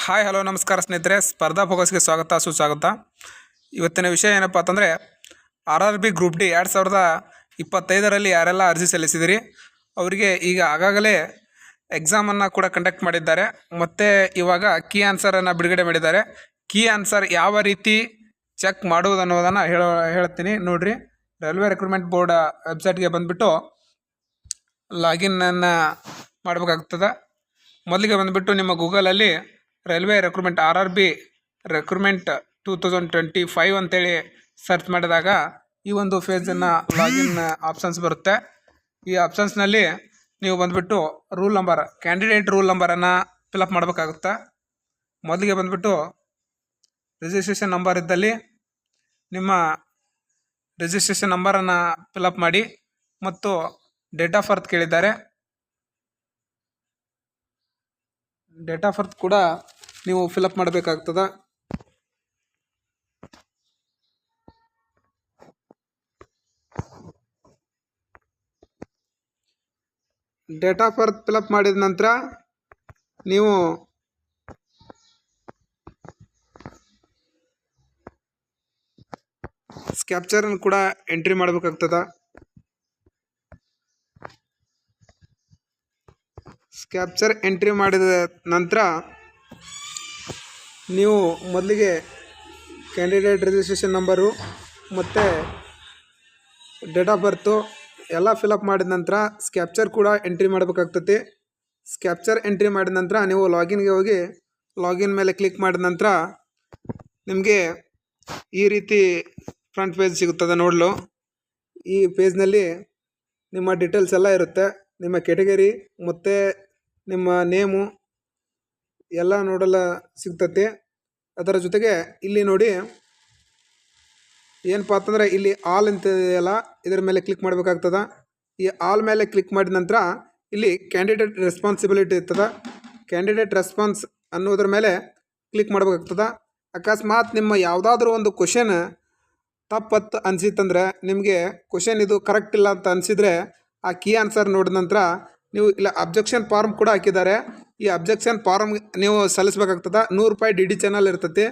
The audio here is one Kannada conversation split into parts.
ಹಾಯ್ ಹಲೋ ನಮಸ್ಕಾರ ಸ್ನೇಹಿತರೆ, ಸ್ಪರ್ಧಾ ಫೋಕಸ್ಗೆ ಸ್ವಾಗತ ಸುಸ್ವಾಗತ. ಇವತ್ತಿನ ವಿಷಯ ಏನಪ್ಪ ಅಂತಂದರೆ RRB ಗ್ರೂಪ್ ಡಿ 2025ರಲ್ಲಿ ಯಾರೆಲ್ಲ ಅರ್ಜಿ ಸಲ್ಲಿಸಿದಿರಿ ಅವರಿಗೆ ಈಗ ಆಗಾಗಲೇ ಎಕ್ಸಾಮನ್ನು ಕೂಡ ಕಂಡಕ್ಟ್ ಮಾಡಿದ್ದಾರೆ. ಮತ್ತು ಇವಾಗ ಕೀ ಆನ್ಸರನ್ನು ಬಿಡುಗಡೆ ಮಾಡಿದ್ದಾರೆ. ಕೀ ಆನ್ಸರ್ ಯಾವ ರೀತಿ ಚೆಕ್ ಮಾಡುವುದು ಅನ್ನೋದನ್ನು ಹೇಳ್ತೀನಿ ನೋಡಿರಿ. ರೈಲ್ವೆ ರಿಕ್ರೂಟ್ಮೆಂಟ್ ಬೋರ್ಡ್ ವೆಬ್ಸೈಟ್ಗೆ ಬಂದುಬಿಟ್ಟು ಲಾಗಿನ್ನನ್ನು ಮಾಡಬೇಕಾಗ್ತದೆ. ಮೊದಲಿಗೆ ಬಂದುಬಿಟ್ಟು ನಿಮ್ಮ ಗೂಗಲಲ್ಲಿ ರೈಲ್ವೆ ರಿಕ್ರೂಟ್ಮೆಂಟ್ RRB ರಿಕ್ರೂಟ್ಮೆಂಟ್ 2025 ಅಂತೇಳಿ ಸರ್ಚ್ ಮಾಡಿದಾಗ ಈ ಒಂದು ಫೇಜನ್ನು ಲಾಗಿನ್ ಆಪ್ಷನ್ಸ್ ಬರುತ್ತೆ. ಈ ಆಪ್ಷನ್ಸ್ನಲ್ಲಿ ನೀವು ಬಂದುಬಿಟ್ಟು ರೂಲ್ ನಂಬರ್, ಕ್ಯಾಂಡಿಡೇಟ್ ರೂಲ್ ನಂಬರನ್ನು ಫಿಲಪ್ ಮಾಡಬೇಕಾಗುತ್ತೆ. ಮೊದಲಿಗೆ ಬಂದುಬಿಟ್ಟು ರಿಜಿಸ್ಟ್ರೇಷನ್ ನಂಬರ್ ಇದ್ದಲ್ಲಿ ನಿಮ್ಮ ರಿಜಿಸ್ಟ್ರೇಷನ್ ನಂಬರನ್ನು ಫಿಲಪ್ ಮಾಡಿ ಮತ್ತು ಡೇಟ್ ಆಫ್ ಬರ್ತ್ ಕೇಳಿದ್ದಾರೆ. ಡೇಟ್ ಆಫ್ ಬರ್ತ್ ಕೂಡ ನೀವು ಫಿಲಪ್ ಮಾಡಬೇಕಾಗ್ತದೆ. ಡೇಟ್ ಆಫ್ ಬರ್ತ್ ಫಿಲಪ್ ಮಾಡಿದ ನಂತರ ನೀವು ಕ್ಯಾಪ್ಚರನ್ನು ಕೂಡ ಎಂಟ್ರಿ ಮಾಡಬೇಕಾಗ್ತದೆ. ಕ್ಯಾಪ್ಚರ್ ಎಂಟ್ರಿ ಮಾಡಿದ ನಂತರ ನೀವು ಮೊದಲಿಗೆ ಕ್ಯಾಂಡಿಡೇಟ್ ರಿಜಿಸ್ಟ್ರೇಷನ್ ನಂಬರು ಮತ್ತು ಡೇಟ್ ಆಫ್ ಬರ್ತು ಎಲ್ಲ ಫಿಲಪ್ ಮಾಡಿದ ನಂತರ ಕ್ಯಾಪ್ಚರ್ ಕೂಡ ಎಂಟ್ರಿ ಮಾಡಬೇಕಾಗ್ತದೆ. ಕ್ಯಾಪ್ಚರ್ ಎಂಟ್ರಿ ಮಾಡಿದ ನಂತರ ನೀವು ಲಾಗಿನ್ಗೆ ಹೋಗಿ ಲಾಗಿನ್ ಮೇಲೆ ಕ್ಲಿಕ್ ಮಾಡಿದ ನಂತರ ನಿಮಗೆ ಈ ರೀತಿ ಫ್ರಂಟ್ ಪೇಜ್ ಸಿಗುತ್ತದೆ ನೋಡಲು. ಈ ಪೇಜ್ನಲ್ಲಿ ನಿಮ್ಮ ಡೀಟೇಲ್ಸ್ ಎಲ್ಲ ಇರುತ್ತೆ. ನಿಮ್ಮ ಕೆಟಗರಿ ಮತ್ತು ನಿಮ್ಮ ನೇಮು ಎಲ್ಲ ನೋಡಲು ಸಿಗ್ತತೆ. ಅದರ ಜೊತೆಗೆ ಇಲ್ಲಿ ನೋಡಿ ಏನಪ್ಪ ಅಂತಂದರೆ ಇಲ್ಲಿ ಆಲ್ ಅಂತ ಇದೆಯಲ್ಲ, ಇದರ ಮೇಲೆ ಕ್ಲಿಕ್ ಮಾಡಬೇಕಾಗ್ತದೆ. ಈ ಆಲ್ ಮೇಲೆ ಕ್ಲಿಕ್ ಮಾಡಿದ ನಂತರ ಇಲ್ಲಿ ಕ್ಯಾಂಡಿಡೇಟ್ ರೆಸ್ಪಾನ್ಸಿಬಿಲಿಟಿ ಇರ್ತದೆ. ಕ್ಯಾಂಡಿಡೇಟ್ ರೆಸ್ಪಾನ್ಸ್ ಅನ್ನೋದ್ರ ಮೇಲೆ ಕ್ಲಿಕ್ ಮಾಡಬೇಕಾಗ್ತದೆ. ಅಕಸ್ಮಾತ್ ನಿಮ್ಮ ಯಾವುದಾದ್ರೂ ಒಂದು ಕ್ವಶನ್ ತಪ್ಪತ್ತು ಅನಿಸಿತ್ತಂದರೆ, ನಿಮಗೆ ಕ್ವಶನ್ ಇದು ಕರೆಕ್ಟ್ ಇಲ್ಲ ಅಂತ ಅನಿಸಿದರೆ ಆ ಕೀ ಆನ್ಸರ್ ನೋಡಿದ ನಂತರ ನೀವು ಇಲ್ಲ ಅಬ್ಜೆಕ್ಷನ್ ಫಾರ್ಮ್ ಕೂಡ ಹಾಕಿದ್ದಾರೆ. ಈ ಅಬ್ಜೆಕ್ಷನ್ ಫಾರ್ಮ್ ನೀವು ಸಲ್ಲಿಸಬೇಕಾಗ್ತದೆ. ₹100 DD ಚಾನಲ್ ಇರ್ತೈತಿ.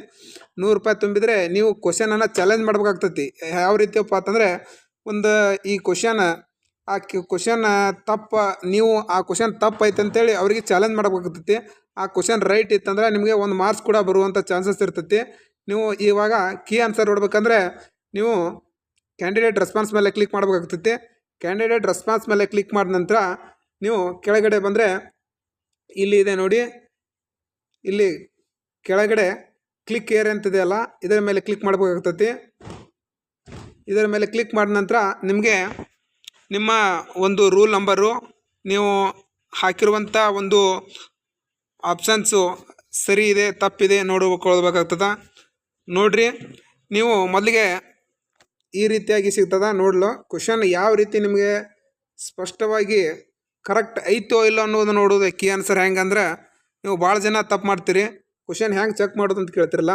₹100 ತುಂಬಿದರೆ ನೀವು ಕ್ವಶನನ್ನು ಚಾಲೆಂಜ್ ಮಾಡ್ಬೇಕಾಗ್ತೈತಿ. ಯಾವ ರೀತಿಯಪ್ಪ ಅಂತಂದರೆ, ಒಂದು ಈ ಕ್ವಶನ್ ನೀವು ಆ ಕ್ವಶನ್ ತಪ್ಪೈತೆ ಅಂತೇಳಿ ಅವರಿಗೆ ಚಾಲೆಂಜ್ ಮಾಡಬೇಕಾಗ್ತೈತಿ. ಆ ಕ್ವಶನ್ ರೈಟ್ ಇತ್ತಂದರೆ ನಿಮಗೆ 1 ಮಾರ್ಕ್ಸ್ ಕೂಡ ಬರುವಂಥ ಚಾನ್ಸಸ್ ಇರ್ತೈತಿ. ನೀವು ಇವಾಗ ಕೀ ಆನ್ಸರ್ ನೋಡ್ಬೇಕಂದ್ರೆ ನೀವು ಕ್ಯಾಂಡಿಡೇಟ್ ರೆಸ್ಪಾನ್ಸ್ ಮೇಲೆ ಕ್ಲಿಕ್ ಮಾಡಬೇಕಾಗ್ತೈತಿ. ಕ್ಯಾಂಡಿಡೇಟ್ ರೆಸ್ಪಾನ್ಸ್ ಮೇಲೆ ಕ್ಲಿಕ್ ಮಾಡಿದ ನಂತರ ನೀವು ಕೆಳಗಡೆ ಬಂದರೆ ಇಲ್ಲಿ ಇದೆ ನೋಡಿ, ಇಲ್ಲಿ ಕೆಳಗಡೆ ಕ್ಲಿಕ್ ಏರ್ ಅಂತಿದೆಯಲ್ಲ, ಇದರ ಮೇಲೆ ಕ್ಲಿಕ್ ಮಾಡಬೇಕಾಗ್ತೈತಿ. ಇದರ ಮೇಲೆ ಕ್ಲಿಕ್ ಮಾಡಿದ ನಂತರ ನಿಮಗೆ ನಿಮ್ಮ ಒಂದು ರೂಲ್ ನಂಬರು, ನೀವು ಹಾಕಿರುವಂಥ ಒಂದು ಆಪ್ಷನ್ಸು ಸರಿ ಇದೆ ತಪ್ಪಿದೆ ನೋಡ್ಕೊಳ್ಬೇಕಾಗ್ತದೆ. ನೋಡಿರಿ, ನೀವು ಮೊದಲಿಗೆ ಈ ರೀತಿಯಾಗಿ ಸಿಗ್ತದೆ ನೋಡಲು. ಕ್ವಶನ್ ಯಾವ ರೀತಿ ನಿಮಗೆ ಸ್ಪಷ್ಟವಾಗಿ ಕರೆಕ್ಟ್ ಐತೋ ಇಲ್ಲ ಅನ್ನೋದು ನೋಡೋದು ಕೀ ಆನ್ಸರ್. ಹೆಂಗಂದ್ರೆ ನೀವು ಭಾಳ ಜನ ತಪ್ಪು ಮಾಡ್ತೀರಿ. ಕ್ವಶನ್ ಹೆಂಗೆ ಚೆಕ್ ಮಾಡೋದು ಅಂತ ಕೇಳ್ತಿರಲ್ಲ.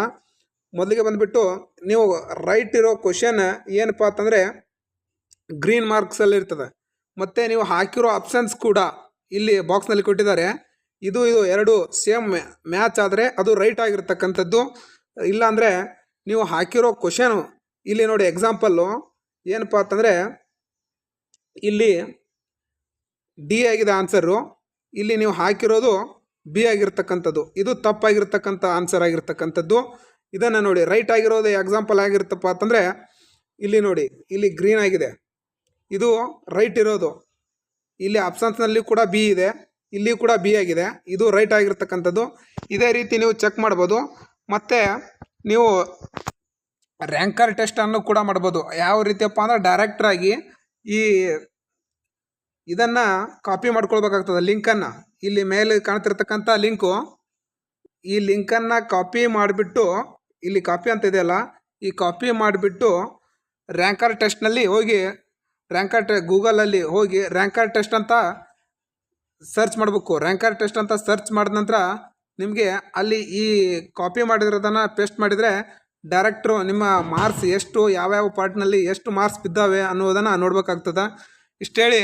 ಮೊದಲಿಗೆ ಬಂದುಬಿಟ್ಟು ನೀವು ರೈಟ್ ಇರೋ ಕ್ವಶನ್ ಏನಪ್ಪ ಅಂತಂದರೆ ಗ್ರೀನ್ ಮಾರ್ಕ್ಸಲ್ಲಿ ಇರ್ತದೆ. ಮತ್ತು ನೀವು ಹಾಕಿರೋ ಆಪ್ಷನ್ಸ್ ಕೂಡ ಇಲ್ಲಿ ಬಾಕ್ಸ್ನಲ್ಲಿ ಕೊಟ್ಟಿದ್ದಾರೆ. ಇದು ಎರಡು ಸೇಮ್ ಮ್ಯಾಚ್ ಆದರೆ ಅದು ರೈಟ್ ಆಗಿರ್ತಕ್ಕಂಥದ್ದು. ಇಲ್ಲಾಂದರೆ ನೀವು ಹಾಕಿರೋ ಕ್ವಶನು ಇಲ್ಲಿ ನೋಡಿ, ಎಕ್ಸಾಂಪಲ್ಲು ಏನಪ್ಪ ಅಂತಂದರೆ ಇಲ್ಲಿ ಡಿ ಆಗಿದೆ ಆನ್ಸರು, ಇಲ್ಲಿ ನೀವು ಹಾಕಿರೋದು ಬಿ ಆಗಿರ್ತಕ್ಕಂಥದ್ದು. ಇದು ತಪ್ಪಾಗಿರ್ತಕ್ಕಂಥ ಆನ್ಸರ್ ಆಗಿರ್ತಕ್ಕಂಥದ್ದು. ಇದನ್ನು ನೋಡಿ, ರೈಟ್ ಆಗಿರೋದು ಎಕ್ಸಾಂಪಲ್ ಆಗಿರುತ್ತಪ್ಪ ಅಂತಂದರೆ ಇಲ್ಲಿ ನೋಡಿ, ಇಲ್ಲಿ ಗ್ರೀನ್ ಆಗಿದೆ, ಇದು ರೈಟ್ ಇರೋದು. ಇಲ್ಲಿ ಆಪ್ಷನ್ಸ್ನಲ್ಲಿ ಕೂಡ ಬಿ ಇದೆ, ಇಲ್ಲಿ ಕೂಡ ಬಿ ಆಗಿದೆ, ಇದು ರೈಟ್ ಆಗಿರ್ತಕ್ಕಂಥದ್ದು. ಇದೇ ರೀತಿ ನೀವು ಚೆಕ್ ಮಾಡ್ಬೋದು. ಮತ್ತು ನೀವು ರ್ಯಾಂಕರ್ ಟೆಸ್ಟನ್ನು ಕೂಡ ಮಾಡ್ಬೋದು. ಯಾವ ರೀತಿಯಪ್ಪ ಅಂದರೆ ಡೈರೆಕ್ಟ್ರಾಗಿ ಇದನ್ನು ಕಾಪಿ ಮಾಡ್ಕೊಳ್ಬೇಕಾಗ್ತದೆ. ಲಿಂಕನ್ನು ಇಲ್ಲಿ ಮೇಲೆ ಕಾಣ್ತಿರ್ತಕ್ಕಂಥ ಲಿಂಕು, ಈ ಲಿಂಕನ್ನು ಕಾಪಿ ಮಾಡಿಬಿಟ್ಟು ಇಲ್ಲಿ ಕಾಪಿ ಅಂತ ಇದೆಯಲ್ಲ, ಈ ಕಾಪಿ ಮಾಡಿಬಿಟ್ಟು ರ್ಯಾಂಕರ್ ಟೆಸ್ಟ್ನಲ್ಲಿ ಹೋಗಿ ಗೂಗಲಲ್ಲಿ ಹೋಗಿ ರ್ಯಾಂಕರ್ ಟೆಸ್ಟ್ ಅಂತ ಸರ್ಚ್ ಮಾಡಬೇಕು. ರ್ಯಾಂಕರ್ ಟೆಸ್ಟ್ ಅಂತ ಸರ್ಚ್ ಮಾಡಿದ ನಂತರ ನಿಮಗೆ ಅಲ್ಲಿ ಈ ಕಾಪಿ ಮಾಡಿರೋದನ್ನು ಪೇಸ್ಟ್ ಮಾಡಿದರೆ ಡೈರೆಕ್ಟ್ರು ನಿಮ್ಮ ಮಾರ್ಕ್ಸ್ ಎಷ್ಟು, ಯಾವ್ಯಾವ ಪಾರ್ಟ್ನಲ್ಲಿ ಎಷ್ಟು ಮಾರ್ಕ್ಸ್ ಬಿದ್ದಾವೆ ಅನ್ನೋದನ್ನು ನೋಡ್ಬೇಕಾಗ್ತದೆ. ಇಷ್ಟು ಹೇಳಿ